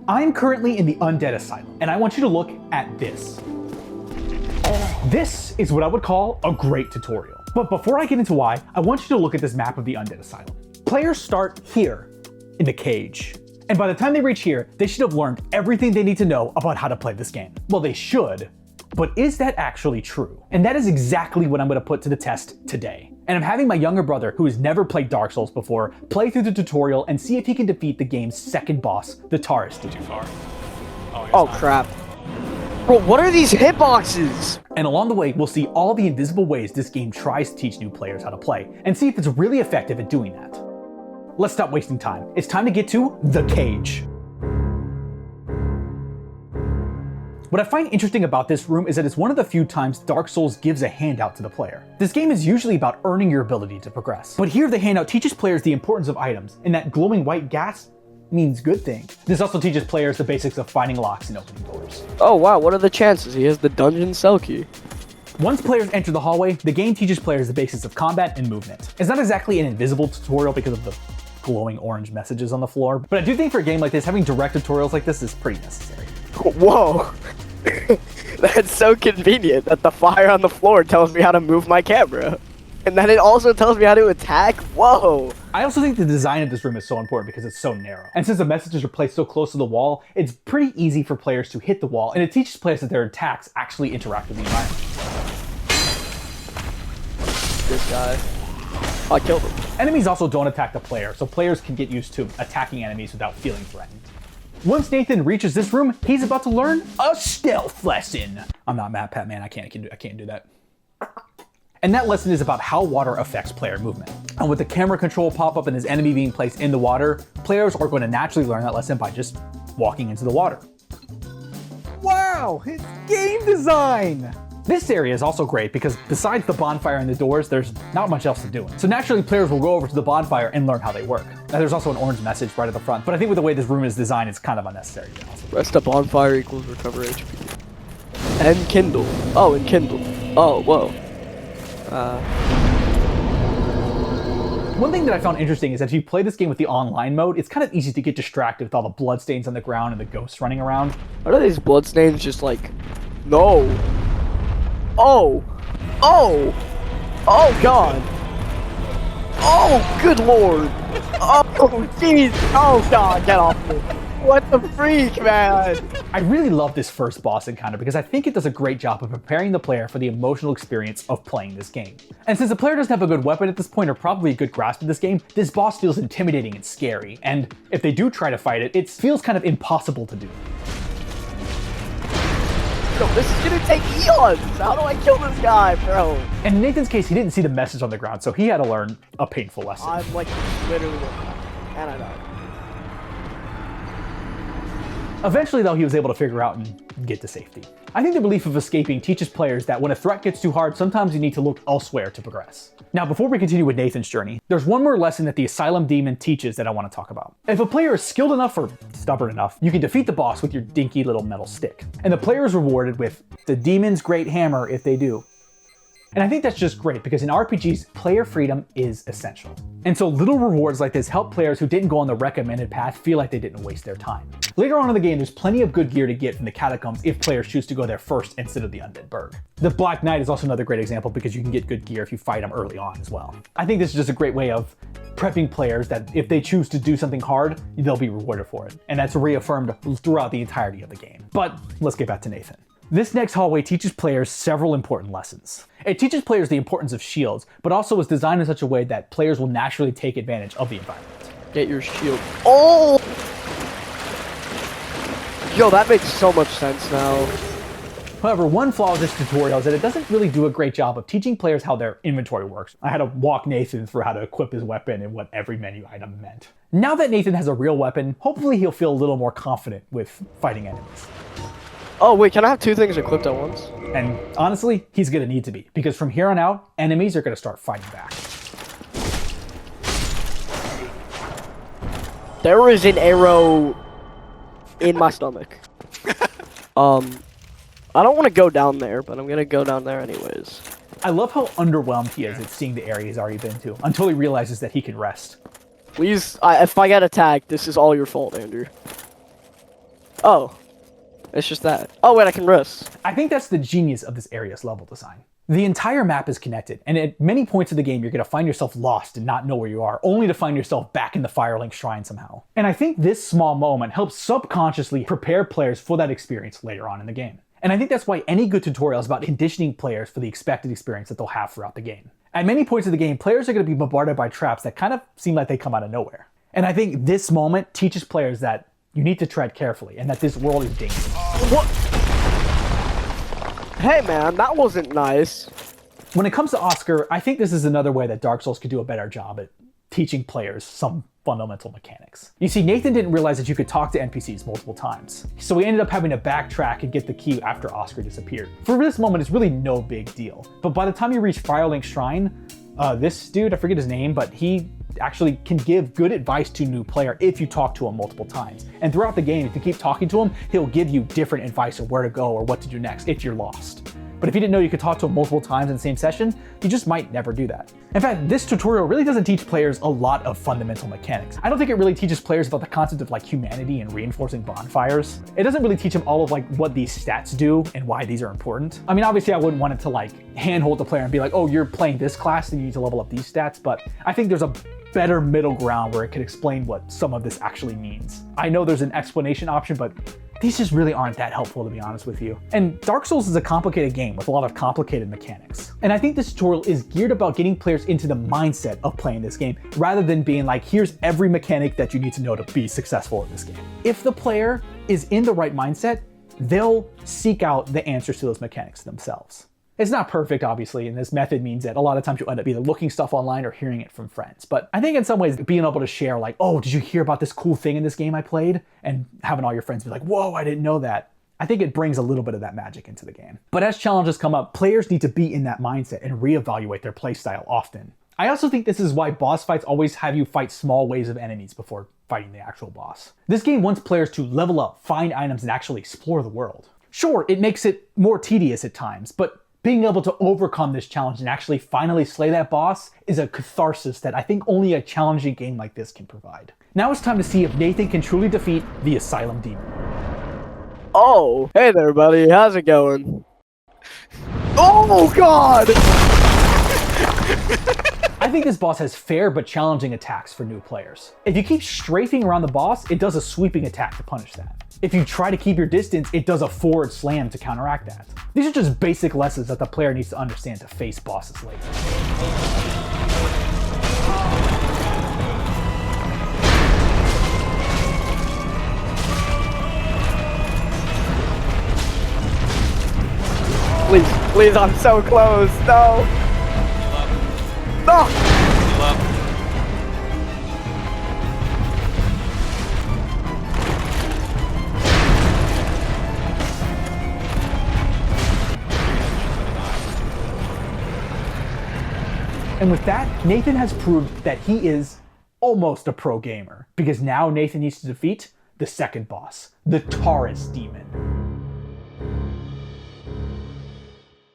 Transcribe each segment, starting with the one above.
I'm currently in the Undead Asylum, and I want you to look at this. This is what I would call a great tutorial. But before I get into why, I want you to look at this map of the Undead Asylum. Players start here, in the cage. And by the time they reach here, they should have learned everything they need to know about how to play this game. Well, they should, but is that actually true? And that is exactly what I'm going to put to the test today. And I'm having my younger brother, who has never played Dark Souls before, play through the tutorial and see if he can defeat the game's second boss, the Taurus. Too far. Oh crap. Bro, what are these hitboxes? And along the way, we'll see all the invisible ways this game tries to teach new players how to play, and see if it's really effective at doing that. Let's stop wasting time. It's time to get to the cage. What I find interesting about this room is that it's one of the few times Dark Souls gives a handout to the player. This game is usually about earning your ability to progress, but here the handout teaches players the importance of items, and that glowing white gas means good thing. This also teaches players the basics of finding locks and opening doors. Oh wow, what are the chances? He has the dungeon cell key. Once players enter the hallway, the game teaches players the basics of combat and movement. It's not exactly an invisible tutorial because of the glowing orange messages on the floor, but I do think for a game like this, having direct tutorials like this is pretty necessary. Whoa. That's so convenient that the fire on the floor tells me how to move my camera. And then it also tells me how to attack? Whoa! I also think the design of this room is so important because it's so narrow. And since the messages are placed so close to the wall, it's pretty easy for players to hit the wall, and it teaches players that their attacks actually interact with the environment. This guy. I killed him. Enemies also don't attack the player, so players can get used to attacking enemies without feeling threatened. Once Nathan reaches this room, he's about to learn a stealth lesson. I'm not MatPat, man. I can't do that. And that lesson is about how water affects player movement. And with the camera control pop-up and his enemy being placed in the water, players are going to naturally learn that lesson by just walking into the water. Wow, it's game design! This area is also great because besides the bonfire and the doors, there's not much else to do. So naturally players will go over to the bonfire and learn how they work. Now there's also an orange message right at the front, but I think with the way this room is designed, it's kind of unnecessary. Rest up bonfire equals recover HP. And kindle. Oh, and kindle. Oh, whoa. One thing that I found interesting is that if you play this game with the online mode, it's kind of easy to get distracted with all the bloodstains on the ground and the ghosts running around. What are these bloodstains just like... No. Oh! Oh! Oh god! Oh, good lord! Oh, jeez! Oh god, get off me! What the freak, man! I really love this first boss encounter because I think it does a great job of preparing the player for the emotional experience of playing this game. And since the player doesn't have a good weapon at this point or probably a good grasp of this game, this boss feels intimidating and scary. And if they do try to fight it, it feels kind of impossible to do. Yo, this is gonna take eons! How do I kill this guy, bro? And in Nathan's case, he didn't see the message on the ground, so he had to learn a painful lesson. I'm like literally and I died. Eventually, though, he was able to figure out and get to safety. I think the relief of escaping teaches players that when a threat gets too hard, sometimes you need to look elsewhere to progress. Now, before we continue with Nathan's journey, there's one more lesson that the Asylum Demon teaches that I want to talk about. If a player is skilled enough or stubborn enough, you can defeat the boss with your dinky little metal stick. And the player is rewarded with the Demon's Great Hammer if they do. And I think that's just great because in RPGs, player freedom is essential. And so little rewards like this help players who didn't go on the recommended path feel like they didn't waste their time. Later on in the game, there's plenty of good gear to get from the catacombs if players choose to go there first instead of the Undead Burg. The Black Knight is also another great example because you can get good gear if you fight him early on as well. I think this is just a great way of prepping players that if they choose to do something hard, they'll be rewarded for it. And that's reaffirmed throughout the entirety of the game. But let's get back to Nathan. This next hallway teaches players several important lessons. It teaches players the importance of shields, but also is designed in such a way that players will naturally take advantage of the environment. Get your shield. Oh! Yo, that makes so much sense now. However, one flaw of this tutorial is that it doesn't really do a great job of teaching players how their inventory works. I had to walk Nathan through how to equip his weapon and what every menu item meant. Now that Nathan has a real weapon, hopefully he'll feel a little more confident with fighting enemies. Oh wait, can I have two things equipped at once? And honestly, he's gonna need to be, because from here on out, enemies are gonna start fighting back. There is an arrow in my stomach. I don't want to go down there, but I'm gonna go down there anyways. I love how underwhelmed he is at seeing the area he's already been to, until he realizes that he can rest. Please, if I get attacked, this is all your fault, Andrew. Oh. It's just that. Oh, wait, I can risk. I think that's the genius of this area's level design. The entire map is connected, and at many points of the game, you're going to find yourself lost and not know where you are, only to find yourself back in the Firelink Shrine somehow. And I think this small moment helps subconsciously prepare players for that experience later on in the game. And I think that's why any good tutorial is about conditioning players for the expected experience that they'll have throughout the game. At many points of the game, players are going to be bombarded by traps that kind of seem like they come out of nowhere. And I think this moment teaches players that you need to tread carefully and that this world is dangerous. What? Hey man, that wasn't nice. When it comes to Oscar, I think this is another way that Dark Souls could do a better job at teaching players some fundamental mechanics. You see, Nathan didn't realize that you could talk to NPCs multiple times, so he ended up having to backtrack and get the key after Oscar disappeared. For this moment, it's really no big deal. But by the time you reach Firelink Shrine, this dude, I forget his name, but he actually can give good advice to a new player if you talk to him multiple times. And throughout the game, if you keep talking to him, he'll give you different advice of where to go or what to do next if you're lost. But if you didn't know you could talk to him multiple times in the same session, you just might never do that. In fact, this tutorial really doesn't teach players a lot of fundamental mechanics. I don't think it really teaches players about the concept of like humanity and reinforcing bonfires. It doesn't really teach them all of like what these stats do and why these are important. I mean, obviously I wouldn't want it to like handhold the player and be like, oh, you're playing this class and you need to level up these stats, but I think there's a better middle ground where it could explain what some of this actually means. I know there's an explanation option, but these just really aren't that helpful, to be honest with you. And Dark Souls is a complicated game with a lot of complicated mechanics. And I think this tutorial is geared about getting players into the mindset of playing this game, rather than being like, here's every mechanic that you need to know to be successful in this game. If the player is in the right mindset, they'll seek out the answers to those mechanics themselves. It's not perfect, obviously, and this method means that a lot of times you'll end up either looking stuff online or hearing it from friends. But I think in some ways, being able to share like, oh, did you hear about this cool thing in this game I played? And having all your friends be like, whoa, I didn't know that. I think it brings a little bit of that magic into the game. But as challenges come up, players need to be in that mindset and reevaluate their playstyle often. I also think this is why boss fights always have you fight small waves of enemies before fighting the actual boss. This game wants players to level up, find items, and actually explore the world. Sure, it makes it more tedious at times, but being able to overcome this challenge and actually finally slay that boss is a catharsis that I think only a challenging game like this can provide. Now it's time to see if Nathan can truly defeat the Asylum Demon. Oh, hey there, buddy. How's it going? Oh, God! I think this boss has fair but challenging attacks for new players. If you keep strafing around the boss, it does a sweeping attack to punish that. If you try to keep your distance, it does a forward slam to counteract that. These are just basic lessons that the player needs to understand to face bosses later. Please, please, I'm so close. No. No. And with that, Nathan has proved that he is almost a pro gamer, because now Nathan needs to defeat the second boss, the Taurus demon.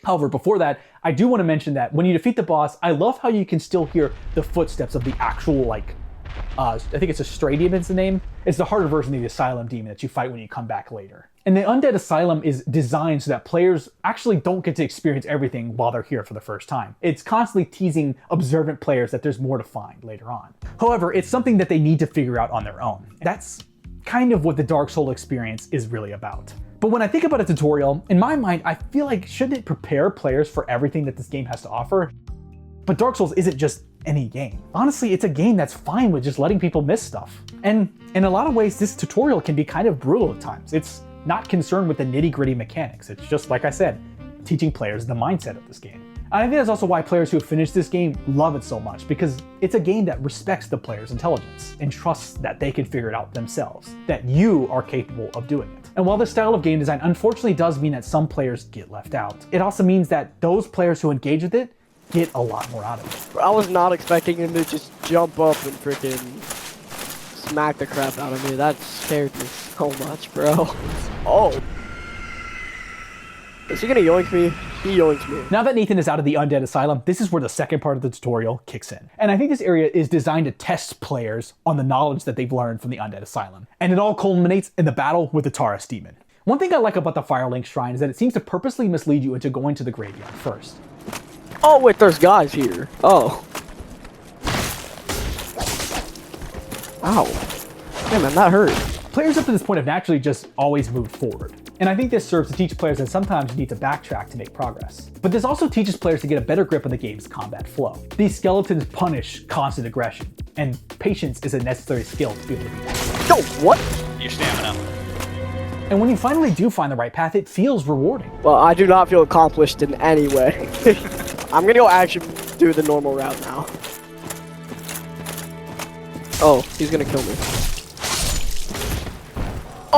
However, before that, I do want to mention that when you defeat the boss, I love how you can still hear the footsteps of the actual, I think it's a stray demon's the name. It's the harder version of the Asylum demon that you fight when you come back later. And the Undead Asylum is designed so that players actually don't get to experience everything while they're here for the first time. It's constantly teasing observant players that there's more to find later on. However, it's something that they need to figure out on their own. That's kind of what the Dark Souls experience is really about. But when I think about a tutorial, in my mind, I feel like shouldn't it prepare players for everything that this game has to offer? But Dark Souls isn't just any game. Honestly, it's a game that's fine with just letting people miss stuff. And in a lot of ways, this tutorial can be kind of brutal at times. It's not concerned with the nitty-gritty mechanics. It's just, like I said, teaching players the mindset of this game. And I think that's also why players who have finished this game love it so much, because it's a game that respects the player's intelligence and trusts that they can figure it out themselves, that you are capable of doing it. And while this style of game design unfortunately does mean that some players get left out, it also means that those players who engage with it get a lot more out of it. I was not expecting him to just jump up and freaking smack the crap out of me. That scared me so much, bro. Oh. Is he gonna yoink me? He yoinks me. Now that Nathan is out of the Undead Asylum, this is where the second part of the tutorial kicks in. And I think this area is designed to test players on the knowledge that they've learned from the Undead Asylum. And it all culminates in the battle with the Taurus demon. One thing I like about the Firelink Shrine is that it seems to purposely mislead you into going to the graveyard first. Oh wait, there's guys here. Oh. Ow. Damn man, that hurt. Players up to this point have naturally just always moved forward. And I think this serves to teach players that sometimes you need to backtrack to make progress. But this also teaches players to get a better grip on the game's combat flow. These skeletons punish constant aggression, and patience is a necessary skill to be able to beat them. Yo, what? Your stamina. And when you finally do find the right path, it feels rewarding. Well, I do not feel accomplished in any way. I'm gonna go actually do the normal route now. Oh, he's gonna kill me.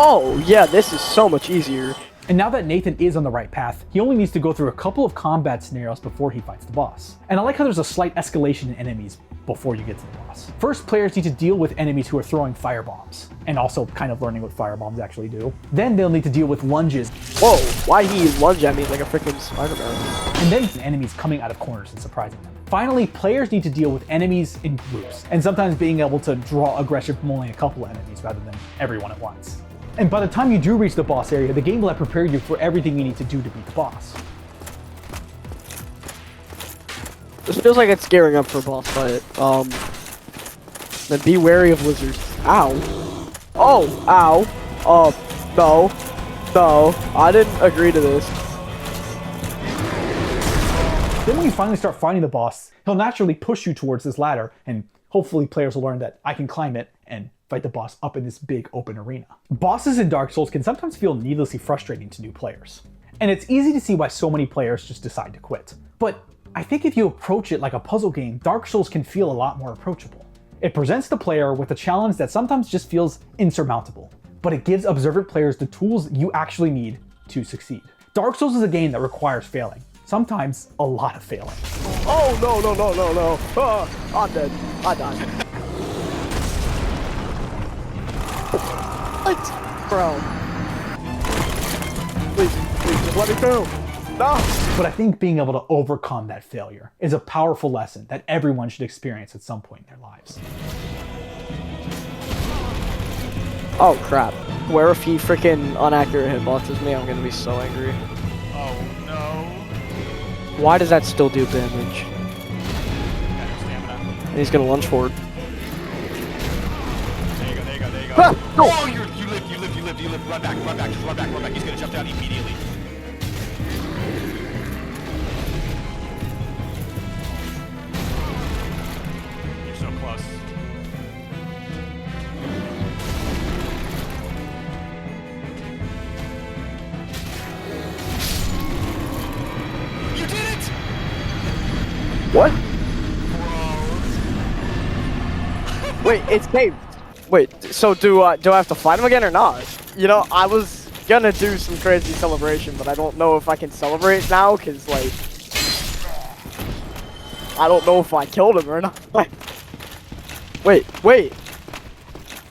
Oh, yeah, this is so much easier. And now that Nathan is on the right path, he only needs to go through a couple of combat scenarios before he fights the boss. And I like how there's a slight escalation in enemies before you get to the boss. First, players need to deal with enemies who are throwing firebombs, and also kind of learning what firebombs actually do. Then they'll need to deal with lunges. Whoa, why he lunge at me like a freaking Spider-Man? And then enemies coming out of corners and surprising them. Finally, players need to deal with enemies in groups, and sometimes being able to draw aggression from only a couple of enemies rather than everyone at once. And by the time you do reach the boss area, the game will have prepared you for everything you need to do to beat the boss. This feels like it's gearing up for a boss fight. Then be wary of lizards. Ow. Oh, ow. No. No, I didn't agree to this. Then when you finally start fighting the boss, he'll naturally push you towards this ladder, and hopefully players will learn that I can climb it and fight the boss up in this big open arena. Bosses in Dark Souls can sometimes feel needlessly frustrating to new players. And it's easy to see why so many players just decide to quit. But I think if you approach it like a puzzle game, Dark Souls can feel a lot more approachable. It presents the player with a challenge that sometimes just feels insurmountable, but it gives observant players the tools you actually need to succeed. Dark Souls is a game that requires failing, sometimes a lot of failing. Oh, no, no, no, no, no. I'm dead. I died. What? Bro. Please, just let me through. No! But I think being able to overcome that failure is a powerful lesson that everyone should experience at some point in their lives. Oh crap. Where if he freaking inaccurate hitboxes me, I'm gonna be so angry. Oh no. Why does that still do damage? Got your stamina. And he's gonna lunge forward. There you go, there you go, there you go. Ah, no. Oh, you live. Run back, just run back. He's gonna jump down immediately. You're so close. You did it! What? Wait, it's saved. Wait, so do I have to fight him again or not? You know, I was gonna do some crazy celebration, but I don't know if I can celebrate now, cause like, I don't know if I killed him or not. Wait.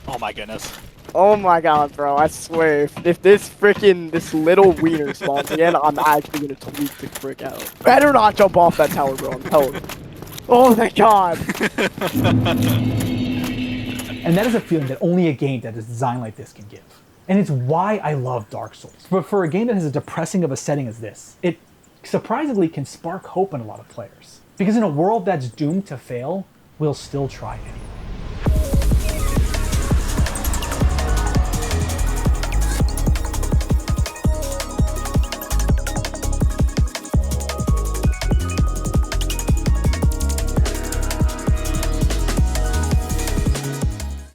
Oh my goodness. Oh my god, bro, I swear, if this little wiener spawns again, I'm actually gonna tweak the frick out. Better not jump off that tower, bro, I'm telling you. Oh thank god. And that is a feeling that only a game that is designed like this can give. And it's why I love Dark Souls. But for a game that has as depressing of a setting as this, it surprisingly can spark hope in a lot of players. Because in a world that's doomed to fail, we'll still try anyway.